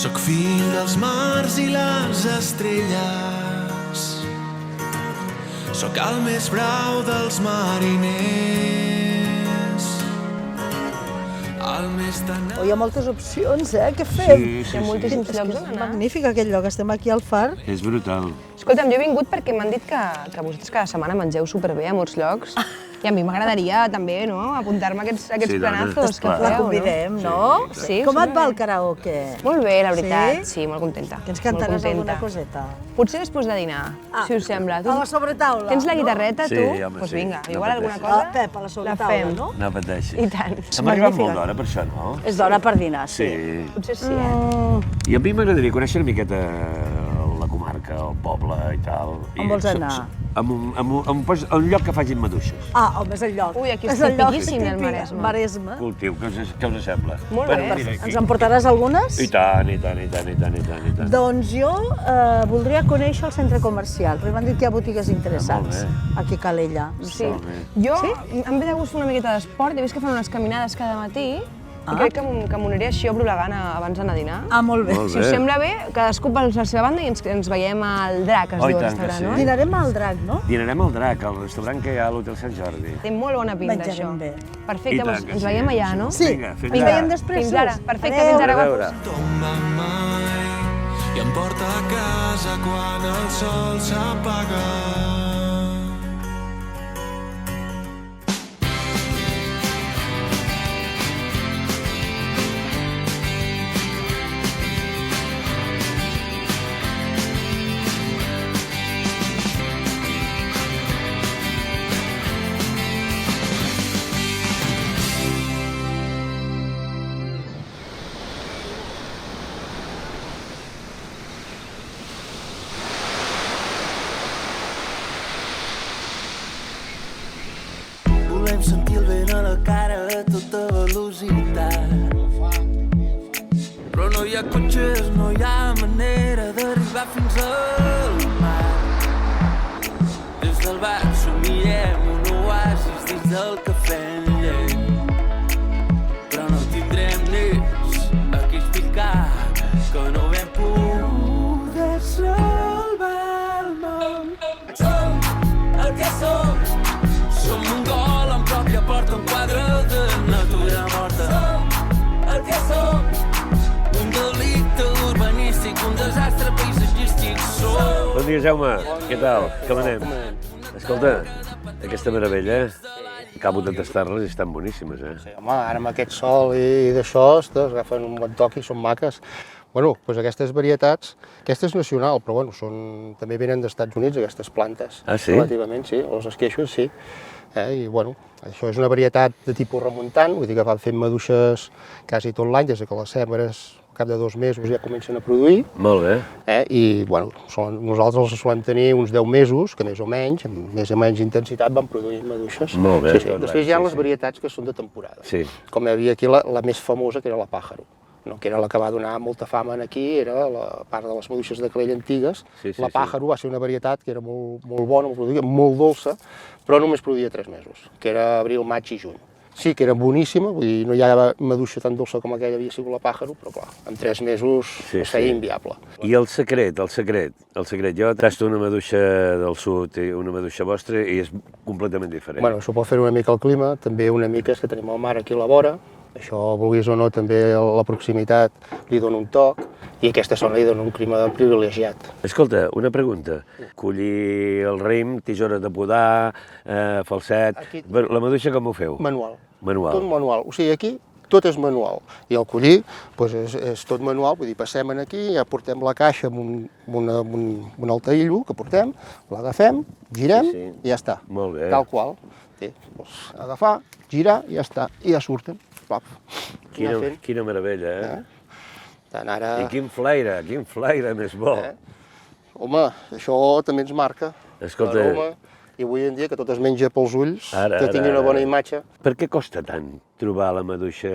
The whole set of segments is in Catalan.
Soc fill dels mars i les estrelles. Soc el més brau dels mariners. El més tan... Hi ha moltes opcions, què fem? Sí, Hi ha moltíssims llocs on És anar. magnífic aquest lloc, estem aquí al far. És brutal. Escolta'm, jo he vingut perquè m'han dit que vosaltres cada setmana mengeu superbé a molts llocs. I a mi m'agradaria també, no?, apuntar-me a aquests Sí, planazos que clar. La feu, no? convidem, no? Sí, Com et sí, va el sí. karaoke? Molt bé, la veritat, Sí? sí, molt contenta. Que ens molt cantaràs alguna contenta. coseta? Potser després de dinar, si us sembla. A la sobretaula. Tens la guitarreta, Sí, tu? home, Doncs sí, vinga, no igual alguna pateixis. cosa Ah, Pep, a la sobretaula, fem. no? No pateixi. I tant. Hem arribat molt magnífica. d'hora per això, no? És d'hora per dinar, sí. Sí. Potser sí, I a mi m'agradaria conèixer una miqueta la comarca, el poble i tal. On vols anar? A un lloc que facin maduixes. Ah, home, és el lloc. Ui, aquí és el lloc tipiquíssim, el típic, Maresme. Maresme. Cultiu, què us sembla? Molt Bueno, bé. mira, aquí. Ens en portaràs algunes? I tant, i tant, i tant, i tant, i tant, i tant. Doncs jo voldria conèixer el centre comercial, perquè m'han dit que hi ha botigues interessants molt aquí a Calella. Sí. Molt bé. Jo em ve de gust fer una miqueta d'esport, he vist que fan unes caminades cada matí i crec que m'uniria així a Brolegant abans d'anar a dinar. Ah, molt bé. Molt Si us sembla bé, cadascú per la seva banda i ens veiem al Drac, es Oh, i diu el tant que restaurant, sí. no? Dinarem al Drac, no? Dinarem al Drac, al restaurant que hi ha a l'Hotel Sant Jordi. Té molt bona pinta, Menjarem això. bé. I Perfecte, tant doncs que ens sí. veiem allà, no? Sí, Vinga, fins ens ara. veiem després. Fins ara. Perfecte, Adéu. fins ara, A veure. guapos. tomba mai i em porta a casa quan el sol s'apaga. Volem sentir el vent a la cara a tota velocitat. Però no hi ha cotxes, no hi ha manera d'arribar fins al mar. Des del bar somiem un oasis dins del cafè en llet. Però no tindrem nits aquí explicar que no vam poder salvar el món. Som el que som. Som un gol amb pròpia porta, un quadre de natura morta. Som el que som. Un delicte urbanístic, un desastre paisatgístic. Som... Bon dia, Jaume. Què tal? Com anem? Escolta, aquesta meravella, acabo de tastar-les i estan boníssimes, Sí, home, ara amb aquest sol i d'això, ostres, agafen un bon toc i són maques. Bueno, doncs aquestes varietats, aquesta és nacional, però bueno, també venen dels Estats Units, aquestes plantes. Ah, sí? Relativament, sí, els esqueixos, sí. I bueno, això és una varietat de tipus remuntant, vull dir que van fent maduixes quasi tot l'any, des que les sembres al cap de 2 mesos ja comencen a produir. Molt bé. I bueno, nosaltres els solem tenir uns 10 mesos, que més o menys, amb més o menys intensitat, van produint maduixes. Molt bé. Sí, sí. Després hi ha les varietats que són de temporada. Sí. Com hi havia aquí la més famosa, que era la Pàjaro, no? Que era la que va donar molta fama aquí, era la part de les maduixes de Calella antigues. Sí, sí, La sí. Pàjaro va ser una varietat que era molt bona, molt dolça, però només produïa 3 mesos, que era abril, maig i juny. Sí que era boníssima, vull dir, no hi ha maduixa tan dolça com aquella havia sigut la Pàjaro, però clar, en 3 mesos es feia inviable. I el secret. Jo tasto una maduixa del sud i una maduixa vostra i és completament diferent. Bueno, això pot fer una mica el clima, també una mica és que tenim el mar aquí a la vora, això, vulguis o no, també la proximitat li dona un toc, i aquesta zona li dona un clima privilegiat. Escolta, una pregunta. Collir el raïm, tisores de podar, falset... Aquí- La maduixa com ho feu? Manual. Manual. Tot manual. O sigui, aquí tot és manual. I el collir doncs és tot manual, vull dir, passem aquí, ja portem la caixa amb un altaïllo que portem, l'agafem, girem Sí, sí. i ja està. Molt bé. Tal qual. Sí, doncs agafar, girar i ja està. I ja surten. Plap. Anar fent. Quina meravella, eh? Tant ara... I quin flaire més bo. Home, això també ens marca. Escolta- l'aroma, i avui en dia que tot es menja pels ulls, Ara, que tingui ara, una bona ara. imatge. Per què costa tant trobar la maduixa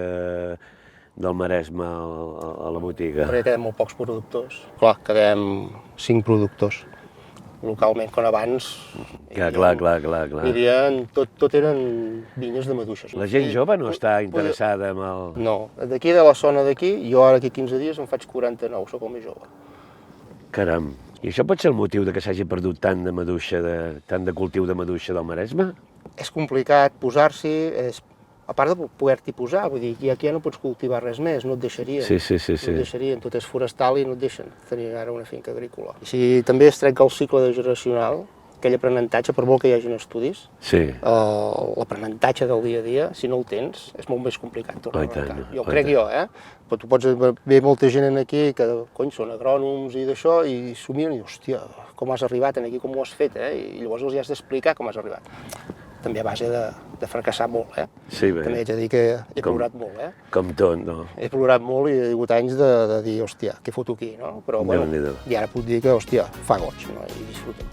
del Maresme a la botiga? Perquè quedem molt pocs productors. Clar, quedem 5 productors. localment, quan abans... Clar. Vivien, tot eren vinyes de maduixes. La gent jove no està interessada en el... No, d'aquí de la zona d'aquí, jo ara aquí 15 dies em faig 49, sóc el més jove. Caram. I això pot ser el motiu de que s'hagi perdut tant de maduixa, tant de cultiu de maduixa del Maresme? És complicat posar-s'hi, a part de poder-t'hi posar, vull dir, aquí ja no pots cultivar res més, no et deixarien. Sí. No et deixarien, tot és forestal i no et deixen tenir ara una finca agrícola. Si també es trenca el cicle de generacional, aquell aprenentatge, per molt que hi hagin estudis, l'aprenentatge del dia a dia, si no el tens, és molt més complicat tornar a arrencar. Jo crec jo, però tu pots veure molta gent aquí que, cony, són agrònoms i d'això, i s'ho miren i, hòstia, com has arribat aquí, com ho has fet, i llavors els has d'explicar com has arribat. També a base de fracassar molt, Sí, bé. També haig de dir que he plorat molt, Com tot, no? He plorat molt i he hagut anys de dir, hòstia, què foto aquí, no? Però, bueno, i ara puc dir que, hòstia, fa goig, no? I disfruto.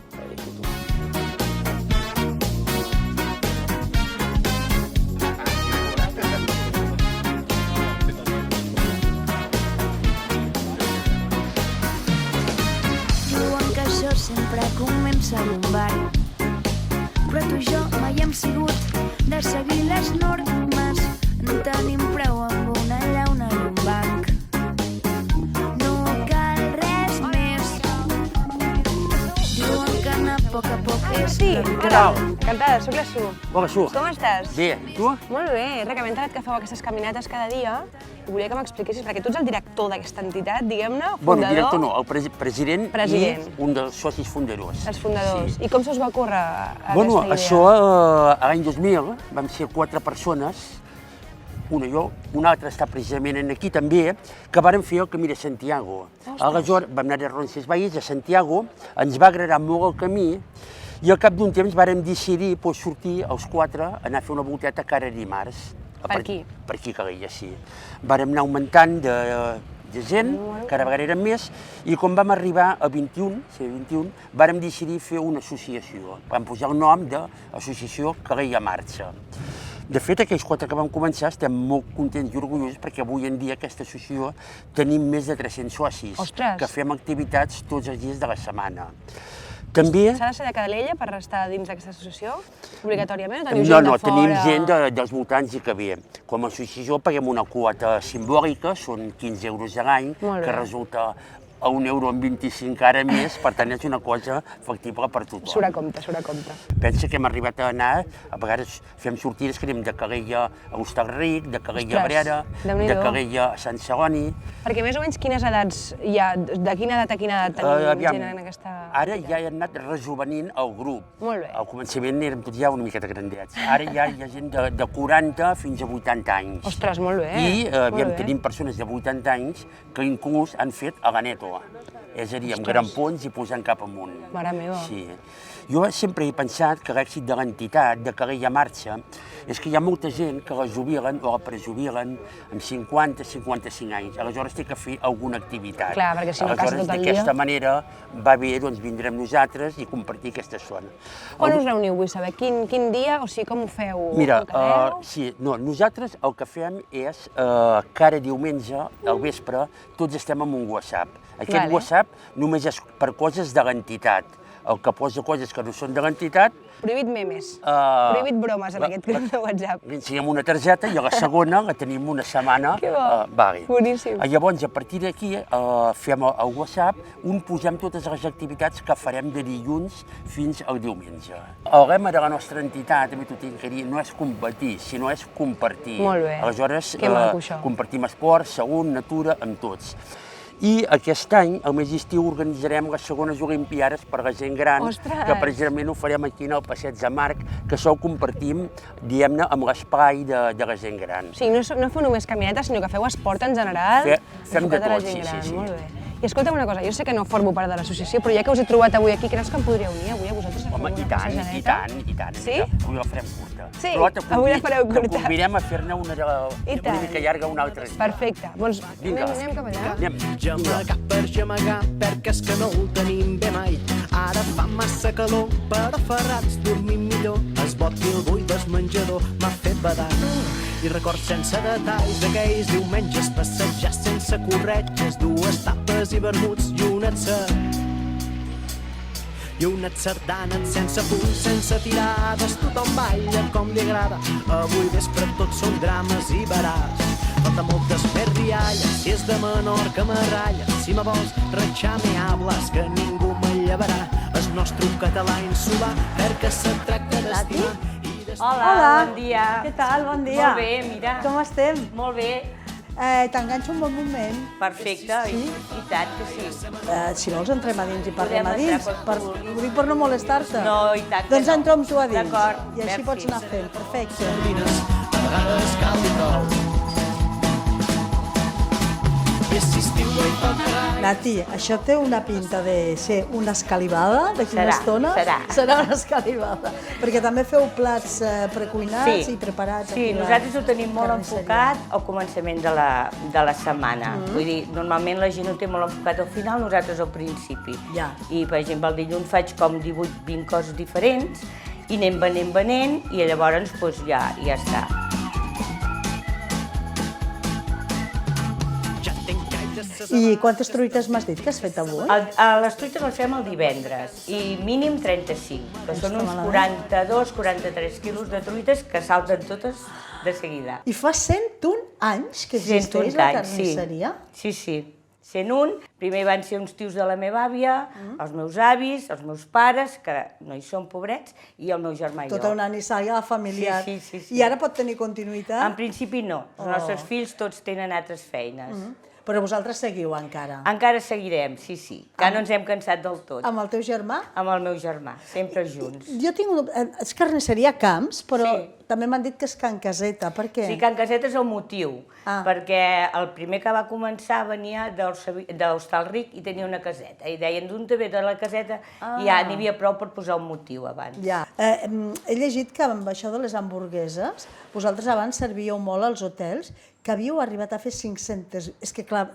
Diuen que això sempre comença a un bar, però tu i jo mai hem sigut de seguir les normes. No tenim prou amb una llauna i un banc. No cal res més. Diuen que anar a poc és natural. Encantada, soc la Su. Hola, Su. Com estàs? Bé, tu? Molt bé, res, que m'he enterat que feu aquestes caminates cada dia i volia que m'expliquessis, perquè tu ets el director d'aquesta entitat, diguem-ne, fundador... Bueno, director no, el president i un dels socis fundadors. Els fundadors. Sí. I com se us va ocórrer aquesta Bueno, idea? això l'any 2000 vam ser 4 persones, una jo, una altra està precisament aquí també, que vàrem fer el Camí de Santiago. Aleshores vam anar a Roncesvalles, a Santiago, ens va agradar molt el camí i al cap d'un temps vàrem decidir sortir els 4, anar a fer una volteta cara dimarts. Per aquí? Per aquí, Calella, sí. Vàrem anar augmentant de gent, cada vegada eren més, i quan vam arribar a 21, vàrem decidir fer una associació. Vam posar el nom d'Associació Calella Marxa. De fet, aquells 4 que vam començar estem molt contents i orgullosos perquè avui en dia aquesta associació tenim més de 300 socis. Ostres! Que fem activitats tots els dies de la setmana. També... S'ha de ser de Calella per estar dins d'aquesta associació? Obligatòriament? O teniu No, gent de fora? tenim gent dels voltants i que ve. Com a associació paguem una quota simbòlica, són 15 euros a l'any, que resulta a €1,25 ara més, per tant és una cosa factible per tothom. Surt a compte, surt a compte. Pensa que hem arribat a anar, a vegades fem sortides que anem de Calella a Hostalric, de Calella a Brera, de Calella a Sant Celoni. Perquè més o menys quines edats hi ha, de quina edat a quina edat tenim gent en aquesta... Ara ja he anat rejuvenint el grup. Molt bé. Al començament érem tots ja una miqueta grandets. Ara ja hi ha gent de 40 fins a 80 anys. Ostres, molt bé. I tenim persones de 80 anys que inclús han fet a la nètola. És a dir, amb grampons i posant cap amunt. Mare meva. Sí. Jo sempre he pensat que l'èxit de l'entitat, de Calella Marxa, és que hi ha molta gent que la jubilen o la prejubilen amb 50-55 anys. Aleshores té que fer alguna activitat. Clar, perquè si no casa tot el dia... D'aquesta manera va bé, doncs vindrem nosaltres i compartir aquesta zona. Quan us reuniu? Vull saber quin dia, o sigui, com ho feu? Mira, nosaltres el que fem és cada diumenge, al vespre, tots estem en un WhatsApp. Aquest WhatsApp només és per coses de l'entitat. El que posa coses que no són de l'entitat... Prohibit memes, prohibit bromes en aquest grup de WhatsApp. Li ensenyem una targeta i a la segona la tenim una setmana. Que bo, boníssim. Llavors, a partir d'aquí, fem el WhatsApp, posem totes les activitats que farem de dilluns fins al diumenge. El lema de la nostra entitat, també t'ho tinc que dir, no és competir, sinó és compartir. Molt bé, aleshores, que maco això. Compartim esport, salut, natura, amb tots. I aquest any, al mes d'estiu, organitzarem les segones Olimpiades per la gent gran, que precisament ho farem aquí al Passeig de Marc, que això ho compartim, diguem-ne, amb l'espai de la gent gran. O sigui, no feu només caminates, sinó que feu esport en general. Fem de tot, sí. Molt bé. I escolta'm una cosa, jo sé que no formo part de l'associació, però ja que us he trobat avui aquí, creus que em podríeu unir avui a vosaltres a fer una passejaneta? I tant. Sí? Avui la farem curta. Sí? Avui la fareu curta. Que convidem a fer-ne una mica llarga una altra dia. Perfecte. Doncs anem cap allà. Gemegar, perquè és que no ho tenim bé mai. Ara fa massa calor, però ferrats dormim millor. Es boti el buit del menjador m'ha fet badar. I records sense detalls d'aquells diumenges passejar sense corretges, dues tapes i vermuts i un atzar. i unes sardanes sense punts, sense tirades. Tothom balla com li agrada, avui vespre tots són drames i baràs. Falta moltes més rialles, si és de Menorca m'arralla. Si me vols ratxar me hables, que ningú me llevarà. El nostre català insular, perquè se tracta d'estimar. Hola, bon dia. Què tal? Bon dia. Molt bé, mira. Com estem? Molt bé, T'enganxo un bon moment. perfecte, Sí? i tant que sí. Si vols entrem a dins i parlem Podem a dins. entrar quan vulguis. Ho dic per no molestar-te. No, i tant que Doncs no. entro amb tu a dins. D'acord, I així merci. pots anar fent. Perfecte. Sardines, a vegades cal i prou. I si estiu no hi tocarà. Nati, això té una pinta de ser una escalivada d'aquí una Serà, estona? serà. Serà una escalivada. Perquè també feu plats precuinats i preparats. Sí, aquí a la nosaltres ho tenim molt carnisseria. enfocat al començament de la setmana. Vull dir, normalment la gent ho té molt enfocat al final, nosaltres al principi. Ja. I, per exemple, el dilluns faig com 18-20 coses diferents i anem venent i llavors doncs, ja està. I quantes truites m'has dit que has fet avui? Les truites les fem el divendres i mínim 35, que són uns malament. 42-43 quilos de truites que salten totes de seguida. I fa 101 anys que existeix la carnisseria? Sí. 101. Primer van ser uns tios de la meva àvia, els meus avis, els meus pares, que no hi són pobrets, i el meu germà i jo. Tota una nissaga familiar. Sí. I ara pot tenir continuïtat? En principi no. Els nostres fills tots tenen altres feines. Però vosaltres seguiu encara? Encara seguirem, sí. Que no ens hem cansat del tot. Amb el teu germà? Amb el meu germà, sempre junts. Jo tinc és carnisseria Camps, però Sí. també m'han dit que és Can Caseta. Per què? Sí, Can Caseta és el motiu, Ah. perquè el primer que va començar venia d'Hostalric i tenia una caseta. I deien, d'on te ve de la caseta? I ja n'hi havia prou per posar un motiu abans. Ja. He llegit que amb això de les hamburgueses, vosaltres abans servíeu molt als hotels, que havíeu arribat a fer 500... És que clar,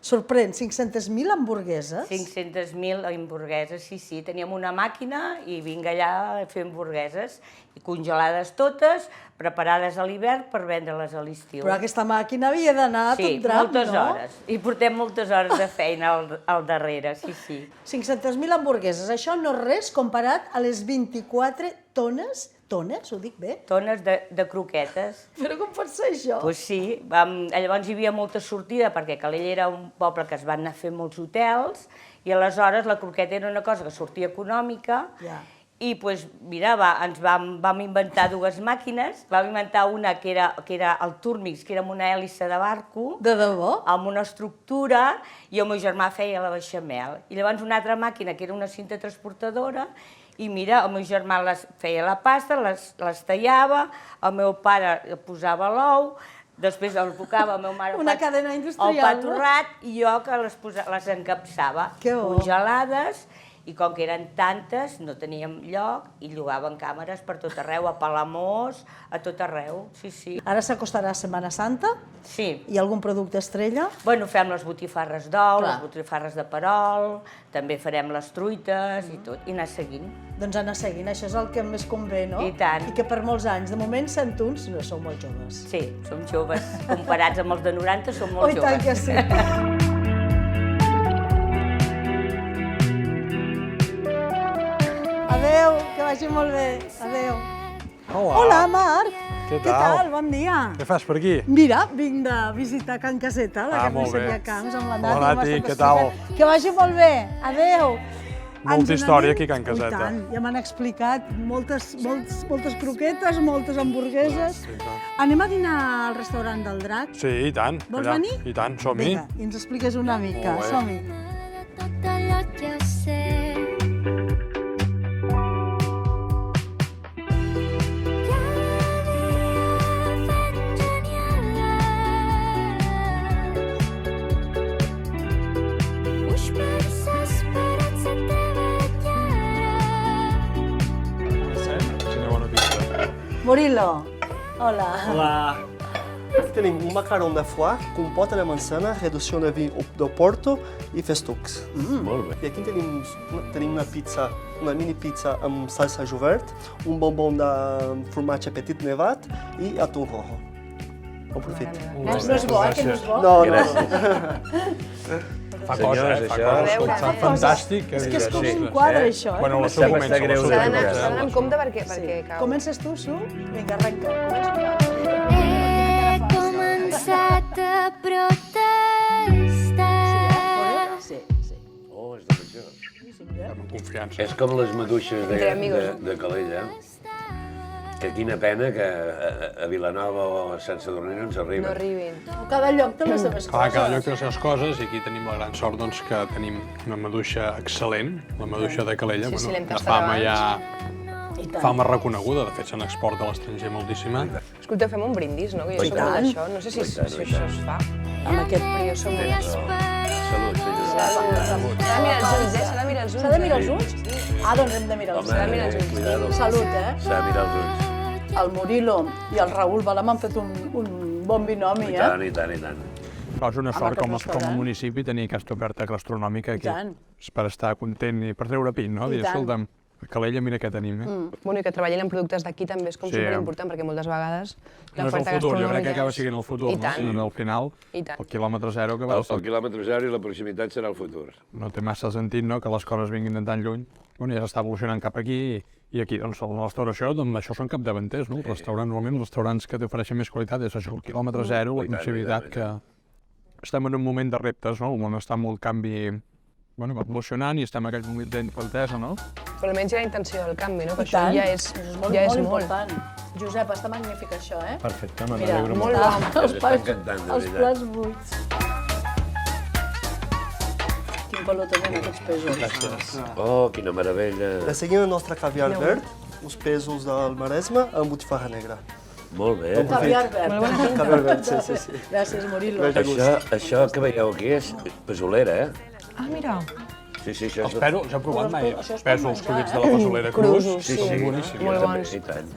sorprèn, 500.000 hamburgueses. 500.000 hamburgueses, sí. Teníem una màquina i vinga allà a fer hamburgueses, i congelades totes, preparades a l'hivern per vendre-les a l'estiu. Però aquesta màquina havia d'anar a tot drap, moltes no? hores. I portem moltes hores de feina al darrere, sí. 500.000 hamburgueses, això no és res comparat a les 24 tones, ho dic bé? Tones de croquetes. Però com pot ser això? Doncs sí, llavors hi havia molta sortida perquè Calella era un poble que es van anar fent molts hotels i aleshores la croqueta era una cosa que sortia econòmica i doncs, mira, ens vam inventar dues màquines, vam inventar una que era el Turmix, que era amb una hèlice de barco, De debò? amb una estructura, i el meu germà feia la beixamel. I llavors una altra màquina que era una cinta transportadora, i mira, el meu germà feia la pasta, les tallava, el meu pare posava l'ou, després el tocava, el meu mare Una cadena industrial, el pa torrat, i jo que les encapçava congelades, i com que eren tantes, no teníem lloc, i llogaven càmeres per tot arreu, a Palamós, a tot arreu, sí. Ara s'acostarà Setmana Santa? Sí. Hi ha algun producte estrella? Bueno, fem les botifarres d'ou, les botifarres de perol, també farem les truites i tot, i anar seguint. Doncs anar seguint, això és el que més convé, no? I tant. I que per molts anys, de moment 101, no sou molt joves. Sí, som joves. Comparats amb els de 90, som molt joves. Oh, i tant que sí. Adéu, que vagi molt bé. Adéu. Hola, Marc. Què Què tal? Bon dia. Què fas per aquí? Mira, vinc de visitar Can Caseta, la carnisseria Camps, amb la Nati. Hola, Nati, què tal? Que vagi molt bé. Adéu. Molta història aquí a Can Caseta. I tant, ja m'han explicat moltes croquetes, moltes hamburgueses. Anem a dinar al restaurant del Drac? Sí, i tant. Vols venir? I tant, som-hi. Vinga, i ens expliques una mica, Molt bé. som-hi. Tot allò que sé. Murillo, hola. Olá. Tenim um macarrão de foie, compota de manzana, redução de vinho do Porto e festucs. Molt bé. E aqui tenim uma mini pizza amb salsa jovert, um bombom de formatge petit nevat i atum rojo. Bon profit. No és bo, que no és bo? No. Fa coses, fa coses. Fa fantàstic. És que és com un quadre, això, eh? Bueno, el seu moment. S'ha d'anar amb compte perquè cau. Comences tu, Su? Vinga, arrenca. He començat a protestar. Sí. Oh, és de major. Amb confiança. És com les maduixes de Calella, que quina pena que a Vilanova o a Sant Sadurní no ens arriben. No arribin. Cada lloc té les seves Clar, cada coses. lloc té les seves coses i aquí tenim la gran sort doncs, que tenim una maduixa excel·lent, la maduixa de Calella, Sí, l'hem de tastat fama abans. ja fama reconeguda, de fet se n'exporta a l'estranger moltíssima. Escolteu, fem un brindis, no? Que jo soc molt d'això, no sé si això es fa. Amb aquest Però jo som molt d'això. Salut, senyor. S'ha de mirar els ulls, s'ha de mirar els ulls. S'ha de mirar els ulls? Ah, doncs hem de mirar els S'ha de mirar els ulls. Cuidado. Salut, S'ha de mirar els ulls. El Murilo i el Raül Balam han fet un bon binomi, I tant, i tant, i tant. Però és una Amb sort aquest com a restaurant. municipi tenir aquesta oferta gastronòmica aquí. tant. És per estar content i per treure pit, no? I Dir, tant. escolta'm, a Calella mira què tenim, eh? Bueno, i que treballin en productes d'aquí també és com Sí. superimportant, perquè moltes vegades No és el l'oferta futur, jo crec que gastronòmica acaba sent el futur, I no? tant. Al final, I tant. el quilòmetre zero que va El quilòmetre zero i la proximitat serà el futur. no té massa sentit, no?, que les coses vinguin de tan lluny. Bueno, ja s'està evolucionant cap aquí i aquí, doncs, la restauració, doncs, això són capdavanters, no? Els restaurants, normalment, els restaurants que t'ofereixen més qualitat és això, el quilòmetre zero, la proximitat, que estem en un moment de reptes, no? El món està en molt canvi, bueno, va evolucionant i estem en aquell moment d'infaltesa, no? Però almenys hi ha la intenció del canvi, no? Que I això tant. ja és molt molt. important. Josep, està magnífic això, eh? Perfecte, Mira, m'alegro molt molt. bo. Els M'està plats, encantant, de els veritat. plats buits. Quin valor tenen aquests pesos. Oh, quina meravella. Seguim el nostre caviar verd, els pesos del Maresme amb botifarra negra. Molt bé. Caviar verd. Caviar verd, sí. Gràcies, Murilo. Això que veieu aquí és pesolera, eh? Ah, mira. Sí, això Els és... pesos, ja he provat mai, Això els es pot pèsols menjar, collits de la fasolera crus. Crusos, sí. Són boníssims. Molt també, bons. I tant.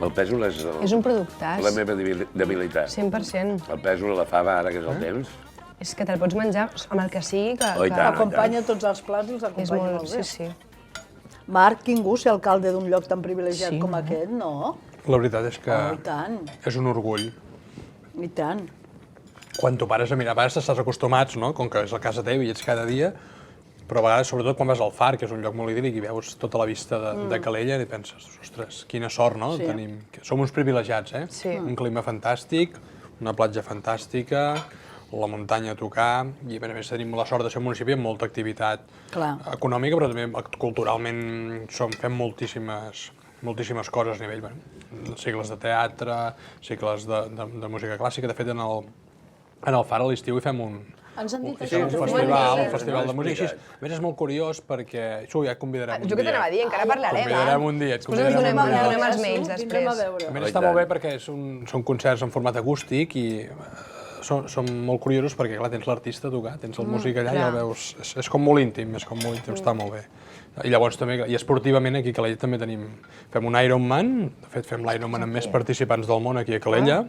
El pèsol és És un productàs. la meva debilitat. 100%. El pèsol, la fava, ara que és el temps. És que te'l pots menjar amb el que sigui, que... Oh, i tant. Acompanya tots els plats, els És acompanya molt... molt Sí, bé. sí. Marc, quin gust ser alcalde d'un lloc tan privilegiat Sí, com no? aquest, no? La veritat és que Oh, i tant, és un orgull. i tant. Quan t'ho pares a mirar, a vegades estàs acostumats, no?, com que és a casa teva i ets cada dia, però a vegades, sobretot quan vas al Far, que és un lloc molt idíl·lic, i veus tota la vista de Calella i penses, ostres, quina sort, no? Sí. Tenim... Som uns privilegiats, eh? Sí. Un clima fantàstic, una platja fantàstica, la muntanya a tocar, i a més tenim la sort de ser un municipi amb molta activitat Clar. econòmica, però també culturalment fem moltíssimes coses a nivell, bueno, cicles de teatre, cicles de música clàssica. De fet, en el Far a l'estiu hi fem un festival de música. Així, a més, és molt curiós perquè... Això ja et convidarem un dia. Jo què t'anava a dir? Encara parlarem. Convidarem un dia. Després ens donem els mails Vindrem a després. veure. A més, està molt bé perquè són concerts en format acústic i són molt curiosos perquè, clar, tens l'artista a tocar, tens el músic allà i el veus... És com molt íntim, està molt bé. I llavors també, i esportivament aquí a Calella també fem un Ironman, de fet fem l'Ironman amb més participants del món aquí a Calella.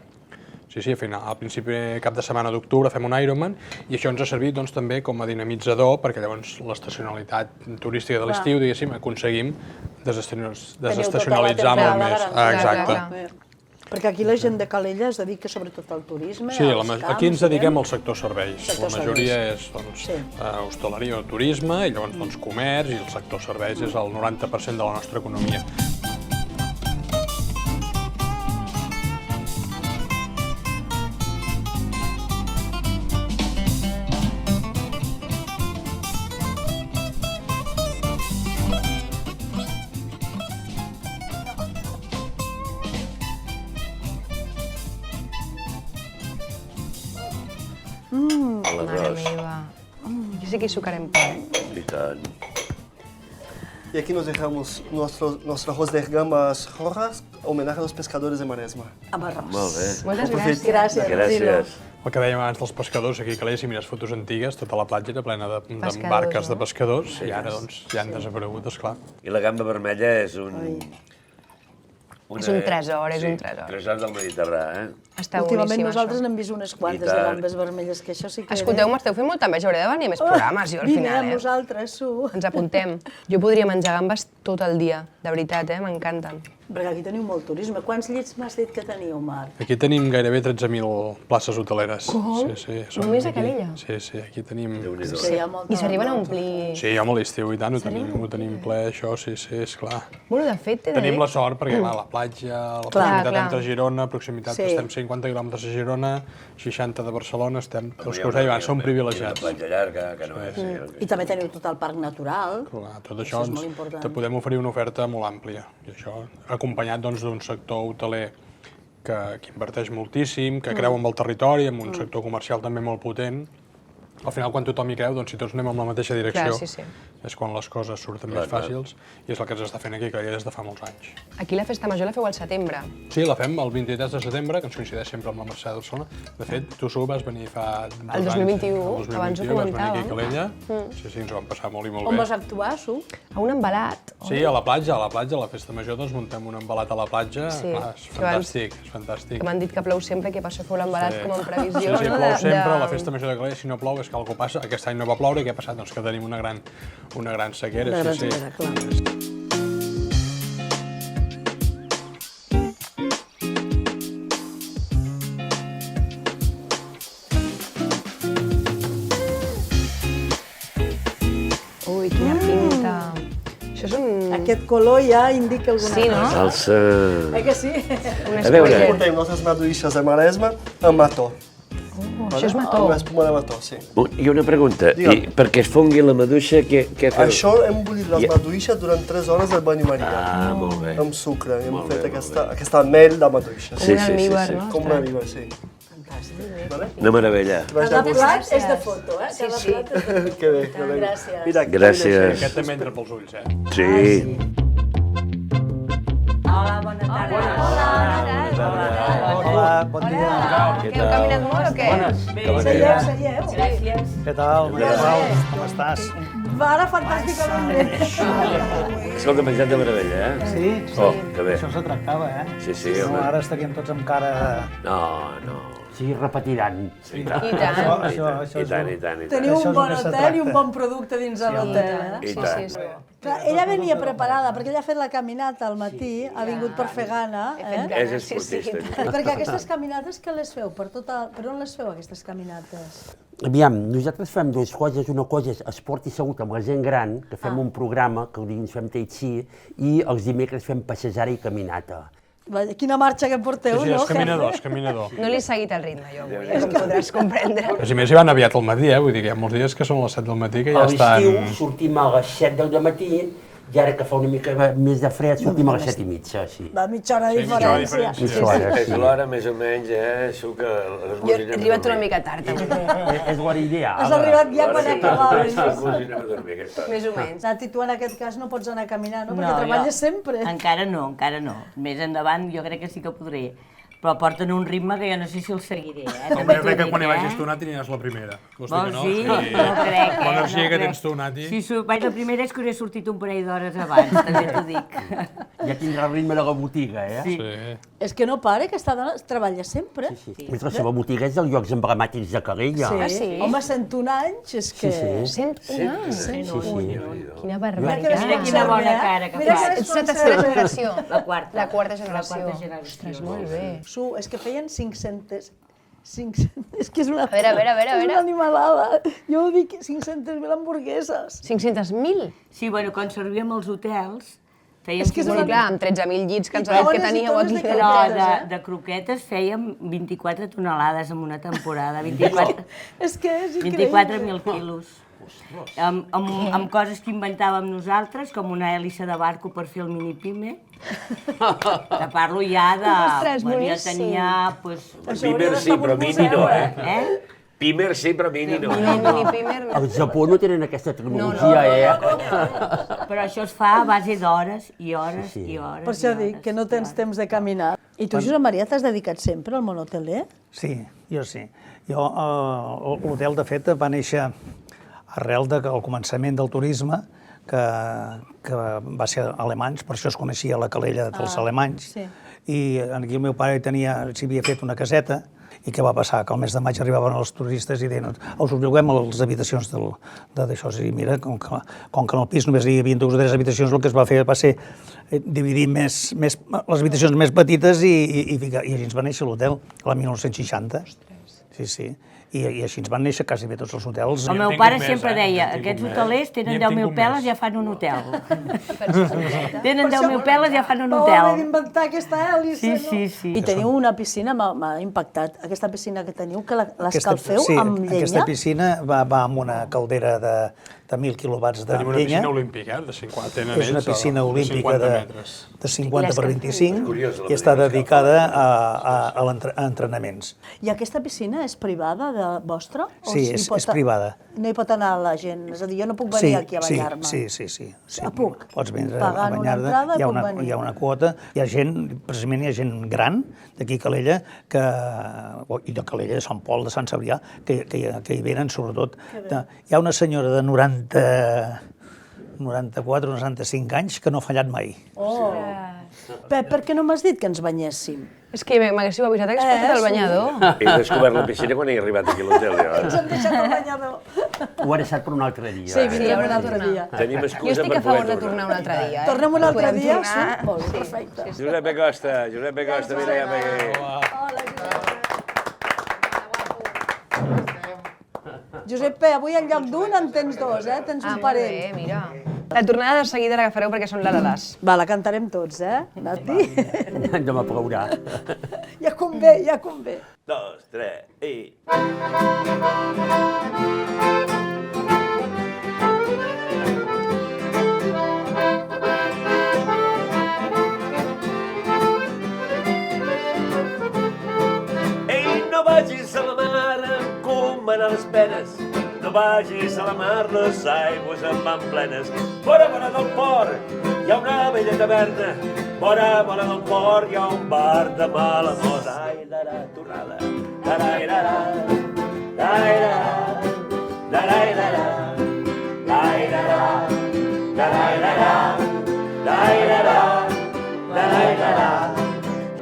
Sí, al principi cap de setmana d'octubre fem un Ironman i això ens ha servit doncs, també com a dinamitzador perquè llavors l'estacionalitat turística de l'estiu, diguéssim, aconseguim desestacionalitzar molt més. Exacte. Perquè aquí la gent de Calella es dedica sobretot al turisme, Sí, als camps, aquí ens dediquem al sector serveis. Sector La majoria serveis. és doncs, Sí. hostaleria o turisme, i llavors doncs, comerç, i el sector serveis és el 90% de la nostra economia. Mare L'arròs. meva. Jo sí que hi sucarem poc. I tant. Y aquí nos dejamos nuestro arroz de gambas rojas, homenaje a los pescadores de Maresma. amb arròs. Molt bé. Moltes gràcies. Gràcies, Murilo. Gràcies. El que dèiem abans dels pescadors, aquí a Calella, si mires fotos antigues, tota la platja era plena de Pescadors, barques de no? pescadors, i ara doncs, ja han desaparegut, esclar. I la gamba vermella és un... És un tresor, és un tresor. Tresor del Mediterrani, eh? Està Últimament boníssim, nosaltres això. n'hem vist unes quantes I de tant. gambes vermelles, que això sí que... Escolteu, m'esteu fent molta enveja, hauré de venir a més programes, jo, al Vine final, amb eh? nosaltres, Su. Ens apuntem. Jo podria menjar gambes tot el dia, de veritat, m'encanten. Perquè aquí teniu molt turisme. Quants llits m'has dit que teniu, Marc? Aquí tenim gairebé 13.000 places hoteleres. Com? Sí, Només a Calella? Sí, aquí tenim... I s'arriben a omplir... Sí, home, a l'estiu i tant, ho tenim ple, això, sí, esclar. Bueno, de fet, Tenim la sort perquè, clar, la platja, la proximitat entre Girona, estem 50 quilòmetres a Girona, 60 de Barcelona, estem, els que us deia abans, som privilegiats. La platja llarga, que no és... I també teniu tot el parc natural. Clar, tot això te podem oferir una oferta molt àmplia. I això, acompanyat d'un sector hoteler que inverteix moltíssim, que creu en el territori, amb un sector comercial també molt potent. Al final, quan tothom hi creu, doncs si tots anem en la mateixa direcció, és quan les coses surten més fàcils, i és el que ens està fent aquí, que des de fa molts anys. Aquí la festa major la feu al setembre. Sí, la fem el 23 de setembre, que ens coincideix sempre amb la Mercè de Barcelona. De fet, tu, Su, vas venir fa 2 anys. El 2021, abans ho comentàvem. Vas venir aquí a Calella. Sí, ens ho vam passar molt i molt bé. On vas actuar, Su? A un embalat. Sí, a la platja, a la festa major, doncs muntem un embalat a la platja. És fantàstic, és fantàstic. Que m'han dit que plou sempre, que per això feu l'embalat com en previsió. Sí, plou sempre, a la festa major de Calella, si no plou és que alguna cosa passa. Aquest any no va ploure, i què ha passat? Doncs que tenim una gran sequera. Una gran sequera, clar. Ui, quina pinta. Això és un... Aquest color ja indica alguna cosa. Sí, no? Salsa... Que sí? A veure... Portem nostres maduixes de Maresme amb mató. Això és mató. Amb espuma de mató, sí. I una pregunta, i perquè es fongui la maduixa, què feu? Això hem bullit les maduixes durant 3 hores al bany Maria. Ah, molt bé. Amb sucre, i hem fet aquesta mel de maduixes. Com un almíbar, no? Com un almíbar, sí. Una meravella. Cada plat és de foto, eh? Cada plat és de foto. Que bé, que bé. Gràcies. Gràcies. Aquest també entra pels ulls, eh? Sí. Hola, bona tarda. Hola, bon dia. Què, heu caminat molt o què? Seieu. Gràcies. Què tal? Com estàs? Ara fantàsticament bé. Escolta, menjat de meravella, eh? Sí? Oh, que bé. Això se tractava, eh? Sí, No, home. ara estaríem tots amb cara... No. Sí, repetiran. I tant. Teniu un bon hotel i un bon producte dins de l'hotel, eh? I tant. Clar, ella venia preparada, perquè ella ha fet la caminata al matí, ha vingut per fer gana, És esportista. Perquè aquestes caminates que les feu? Per on les feu, aquestes caminates? Aviam, nosaltres fem dues coses. Una cosa és esport i salut amb la gent gran, que fem un programa, que dilluns fem Tai Chi, i els dimecres fem passejada i caminata. Quina marxa que porteu, Sí, no? és caminador. No li he seguit el ritme, jo avui, com podràs comprendre. A més, hi van aviat al matí, vull dir que hi ha molts dies que són les 7 del matí que ja estan... A l'estiu sortim a les 7 del matí, i ara que fa una mica més de fred sortim a les 7:30, sí. Va, mitja hora de diferència. És l'hora, més o menys, Su, que Jo he arribat una mica tard, avui. És l'hora ideal. Has arribat ja quan acabaves. Anem a dormir aquesta hora. Més o menys. Nati, tu en aquest cas no pots anar a caminar, no? Perquè treballes sempre. Encara no. Més endavant jo crec que sí que podré. Però porten un ritme que jo no sé si el seguiré, eh? Com jo crec que quan hi vagis tu, Nati, aniràs la primera. Vols dir que no? Sí? No crec, La energia que tens tu, Nati. Si vaig la primera és que hauré sortit un parell d'hores abans, també t'ho dic. Ja tindrà el ritme de la botiga, eh? Sí. És que no para, aquesta dona treballa sempre. La seva botiga és dels llocs emblemàtics de Calella. Sí. Home, 101 anys, és que... 101 anys. Quina Mira barbaritat. quina bona cara que Mira fa. que Ets la tercera generació. La quarta. La quarta generació. La quarta generació. Ostres, molt bé. Su, és que feien 500... És que és una... A veure. És una animalada. Jo dic 500.000 hamburgueses. 500.000? Sí, bueno, quan servíem als hotels, fèiem... És que és Bueno, una... clar, amb 13.000 llits que ens ha I dit que tones i teníeu tones aquí. de Però croquetes, de croquetes fèiem 24 tonelades en una temporada, 24 És que és increïble. 24.000 quilos. Amb coses que inventàvem nosaltres, com una hèlice de barco per fer el mini-pime. Te parlo ja de... Ostres, Maria boníssim. tenia... Pues, Pimer sí, però mini no, Pimer sí, però mini no. Mini-pimer no. Al Japó no tenen aquesta tecnologia, però això es fa a base d'hores i hores i hores. Per això dic que no tens temps de caminar. I tu, Josep Maria, t'has dedicat sempre al món hoteler? Sí, jo sí. L'hotel, de fet, va néixer arrel del començament del turisme, que va ser alemanys, per això es coneixia la Calella dels alemanys. sí. I aquí el meu pare s'hi havia fet una caseta, I què va passar? Que al mes de maig arribaven els turistes i deien, us lloguem a les habitacions d'això. I mira, com que en el pis només hi havia 2 o 3 habitacions, el que es va fer va ser dividir les habitacions més petites i així ens va néixer l'hotel, l'any 1960. Sí. I així ens van néixer quasi bé tots els hotels. El meu pare sempre deia, aquests hotelers tenen 10.000 peles i ja fan un hotel. Tenen 10.000 peles i ja fan un hotel. Vau haver d'inventar aquesta hèlice, no? Sí. I teniu una piscina, m'ha impactat, aquesta piscina que teniu, que l'escalfeu amb llenya. Aquesta piscina va amb una caldera de 1.000 quilowatts de llenya. Tenim una piscina olímpica, de 50 tenen ells. És una piscina olímpica de 50 per 25 i està piscina dedicada a entrenaments. I aquesta piscina és privada vostra? Sí, és privada. No hi pot anar la gent? És a dir, jo no puc venir aquí a banyar-me? Sí. Puc? Pots vindre a banyar-te, hi ha una quota. Hi ha gent, precisament hi ha gent gran d'aquí a Calella, i de Calella, de Sant Pol, de Sant Cebrià, que hi venen sobretot. Hi ha una senyora de 94 o 95 anys que no ha fallat mai. Pep, per què no m'has dit que ens banyéssim? És que m'haguéssiu avisat que es portat el banyador. He descobert la piscina quan he arribat aquí a l'hotel. Ens hem deixat el banyador. Ho ha deixat per un altre dia. Sí, vindrem un altre dia. Tenim Jo excusa estic per a favor poder de tornar un altre dia. Tornem un altre dia? Sí, Molt bé, perfecte. Josep Costa, mira ja aquí. Josep P, avui en lloc d'un en tens 2, tens un parell. Molt bé, mira. La tornada de seguida l'agafareu perquè són l'Alalàs. Va, la cantarem tots, Nati? Demà plourà. Ja convé, ja convé. 2, 3, i... Ei, no vagis a la mar a encomanar les penes, no vagis a la mar, les aigües en van plenes. Vora del port hi ha una vella taverna, vora del port hi ha un bar de mala moda. Ai, la torrada, la-ra-i-ra-ra, la-i-ra-ra, la-ra-i-ra-ra, la-i-ra-ra, la-ra-i-ra-ra, la-i-ra-ra, la-i-ra-ra.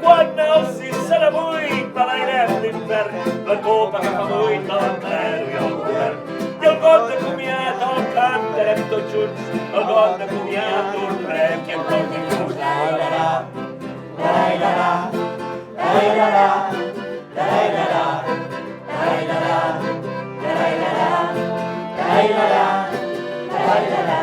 Quan el sis serà 8, balairem l'infern, la copa que fa 8, l'entrero i el govern. I el got de comiat el cantarem tots junts, el got de comiat tornarem i en porti junts. La-i-ra-ra, la-i-ra-ra, la-i-ra-ra, la-i-ra-ra, la-i-ra-ra, la-i-ra-ra, la-i-ra-ra, la-i-ra-ra.